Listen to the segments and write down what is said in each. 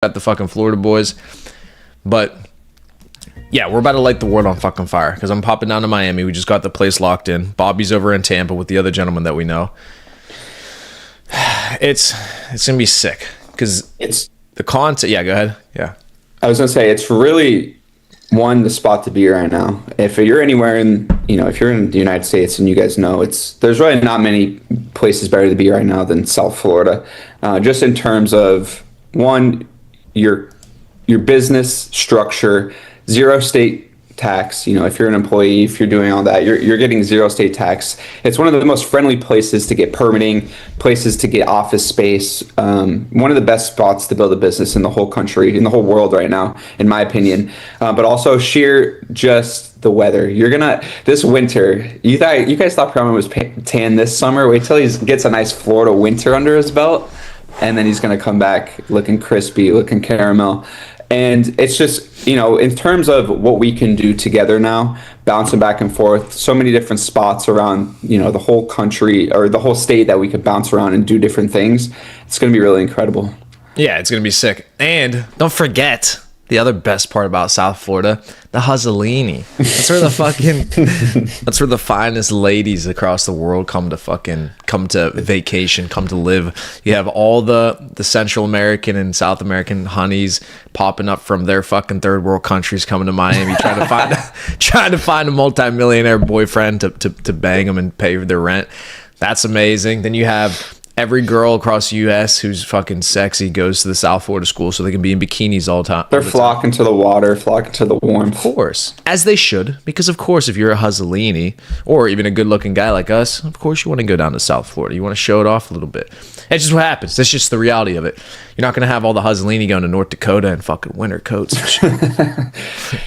got the fucking Florida boys. But yeah, we're about to light the world on fucking fire because I'm popping down to Miami. We just got the place locked in. Bobby's over in Tampa with the other gentleman that we know. It's gonna be sick because It's. the content. Yeah, go ahead. Yeah, I was gonna say it's really the spot to be right now. If you're anywhere if you're in the United States, and you guys know, there's really not many places better to be right now than South Florida. Just in terms of your business structure, zero state tax. If you're an employee, if you're doing all that, you're getting zero state tax. It's one of the most friendly places to get permitting, places to get office space. One of the best spots to build a business in the whole country, in the whole world right now, in my opinion. But also sheer just the weather. This winter, you guys thought Perelman was tan this summer. Wait till he gets a nice Florida winter under his belt, and then he's going to come back looking crispy, looking caramel. And it's just, in terms of what we can do together now, bouncing back and forth, so many different spots around, the whole country or the whole state that we could bounce around and do different things. It's going to be really incredible. yeah, it's gonna be sick. And don't forget the other best part about South Florida, the Hussolini. That's where that's where the finest ladies across the world come to vacation, come to live. You have all the Central American and South American honeys popping up from their fucking third world countries, coming to Miami, trying to find a multimillionaire boyfriend to bang them and pay their rent. That's amazing. Then you have every girl across the U.S. who's fucking sexy goes to the South Florida school so they can be in bikinis all the time. They're flocking to the water, flocking to the warmth. Of course. As they should. Because, of course, if you're a Hussolini or even a good-looking guy like us, of course you want to go down to South Florida. You want to show it off a little bit. It's just what happens. That's just the reality of it. You're not going to have all the Hussolini going to North Dakota in fucking winter coats and shit.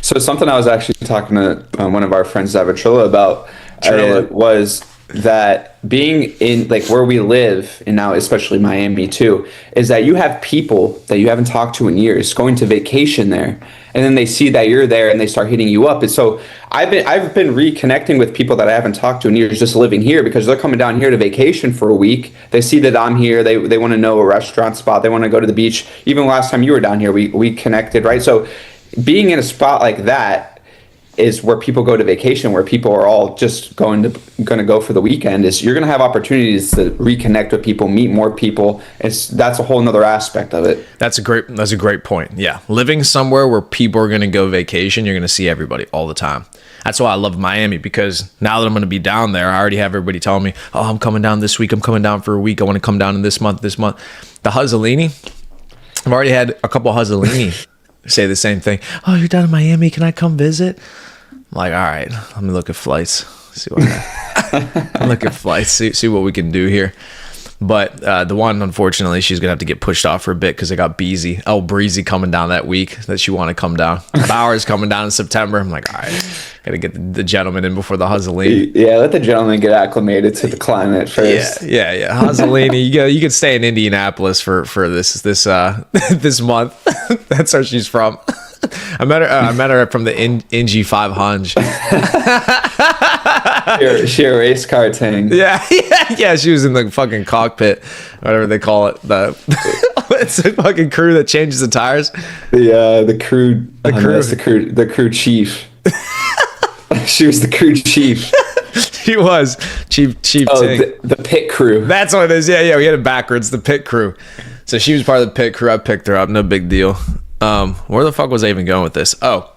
So something I was actually talking to one of our friends, Zavitrilla, about was that being in where we live, and now especially Miami too, is that you have people that you haven't talked to in years going to vacation there, and then they see that you're there and they start hitting you up. And so I've been reconnecting with people that I haven't talked to in years just living here, because they're coming down here to vacation for a week. They see that I'm here. They want to know a restaurant spot. They want to go to the beach. Even last time you were down here, we connected, right? So being in a spot like that is where people go to vacation, where people are all just going to go for the weekend. Is you're going to have opportunities to reconnect with people, meet more people. That's a whole nother aspect of it. That's a great point. Yeah, living somewhere where people are going to go vacation, you're going to see everybody all the time. That's why I love Miami, because now that I'm going to be down there, I already have everybody telling me, oh, I'm coming down this week, I'm coming down for a week, I want to come down in this month. The Hussolini, I've already had a couple Hussolini say the same thing. Oh, you're down in Miami, can I come visit? I'm like, all right, let me look at flights, see what see what we can do here. But the one, unfortunately, she's gonna have to get pushed off for a bit because I got Breezy coming down that week that she want to come down. Bauer's coming down in September. I'm like, all right, gotta get the gentleman in before the Hussolini. Yeah, let the gentleman get acclimated to the climate first. Yeah. Hussolini, you can stay in Indianapolis for this this month. That's where she's from. I met her from the Ingy 500. She a race car thing. Yeah. She was in the fucking cockpit, whatever they call it. It's a fucking crew that changes the tires. The crew chief. She was the crew chief. She was chief. Oh, the pit crew. That's what it is. Yeah. We had it backwards. The pit crew. So she was part of the pit crew. I picked her up. No big deal. Where the fuck was I even going with this? Oh,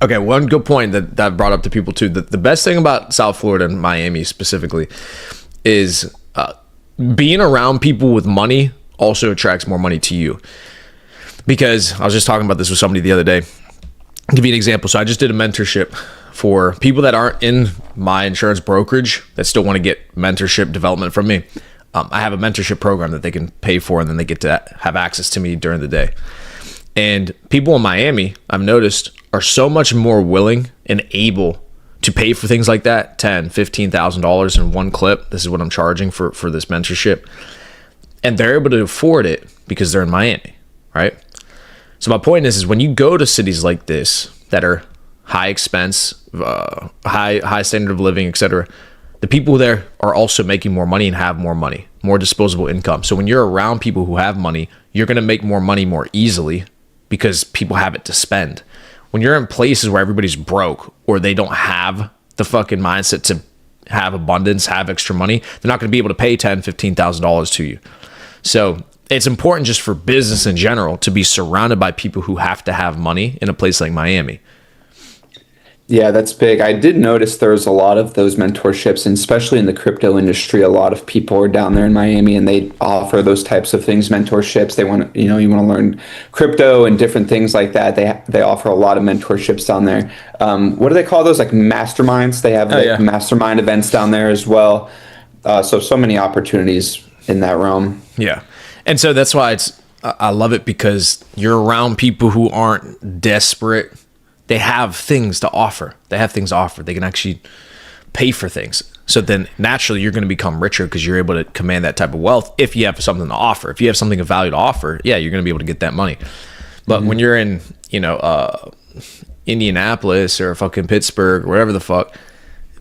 okay. One good point that I brought up to people too. The best thing about South Florida and Miami specifically is being around people with money also attracts more money to you. Because I was just talking about this with somebody the other day. I'll give you an example. So I just did a mentorship for people that aren't in my insurance brokerage that still want to get mentorship development from me. I have a mentorship program that they can pay for, and then they get to have access to me during the day. And people in Miami, I've noticed, are so much more willing and able to pay for things like that, $10,000, $15,000 in one clip. This is what I'm charging for this mentorship. And they're able to afford it because they're in Miami, right? So my point is when you go to cities like this that are high expense, high standard of living, etc., the people there are also making more money and have more money, more disposable income. So when you're around people who have money, you're going to make more money more easily because people have it to spend. When you're in places where everybody's broke or they don't have the fucking mindset to have abundance, have extra money, they're not going to be able to pay $10,000, $15,000 to you. So it's important just for business in general to be surrounded by people who have to have money in a place like Miami. Yeah, that's big. I did notice there's a lot of those mentorships, and especially in the crypto industry, a lot of people are down there in Miami and they offer those types of things, mentorships. They want to, you want to learn crypto and different things like that. They offer a lot of mentorships down there. What do they call those? Like masterminds. They have mastermind events down there as well. So many opportunities in that realm. Yeah. And so that's why I love it, because you're around people who aren't desperate. They have things to offer. They can actually pay for things. So then naturally you're going to become richer because you're able to command that type of wealth if you have something to offer. If you have something of value to offer, yeah, you're going to be able to get that money. But when you're in, Indianapolis or fucking Pittsburgh or whatever the fuck,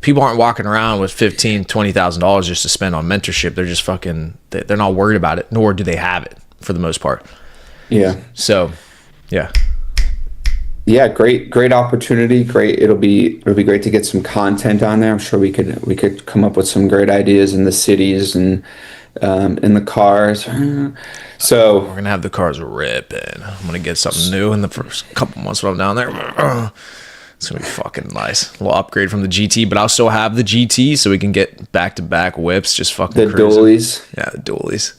people aren't walking around with $15,000, $20,000 just to spend on mentorship. They're just they're not worried about it, nor do they have it for the most part. Yeah. So, yeah. Yeah, great opportunity. It'll be great to get some content on there. I'm sure we could come up with some great ideas in the cities and in the cars. So we're gonna have the cars ripping. I'm gonna get something new in the first couple months when I'm down there. It's gonna be fucking nice. A little upgrade from the GT, but I'll still have the GT so we can get back-to-back whips. Just fucking the cruising. dualies. Yeah, the dualies.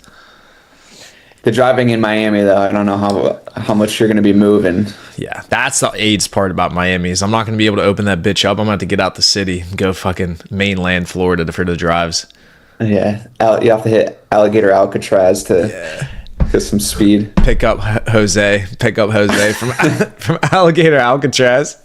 The driving in Miami, though, I don't know how much you're going to be moving. Yeah, that's the AIDS part about Miami is I'm not going to be able to open that bitch up. I'm going to have to get out the city and go fucking mainland Florida for the drives. Yeah, you have to hit Alligator Alcatraz to get some speed. Pick up Jose from Alligator Alcatraz.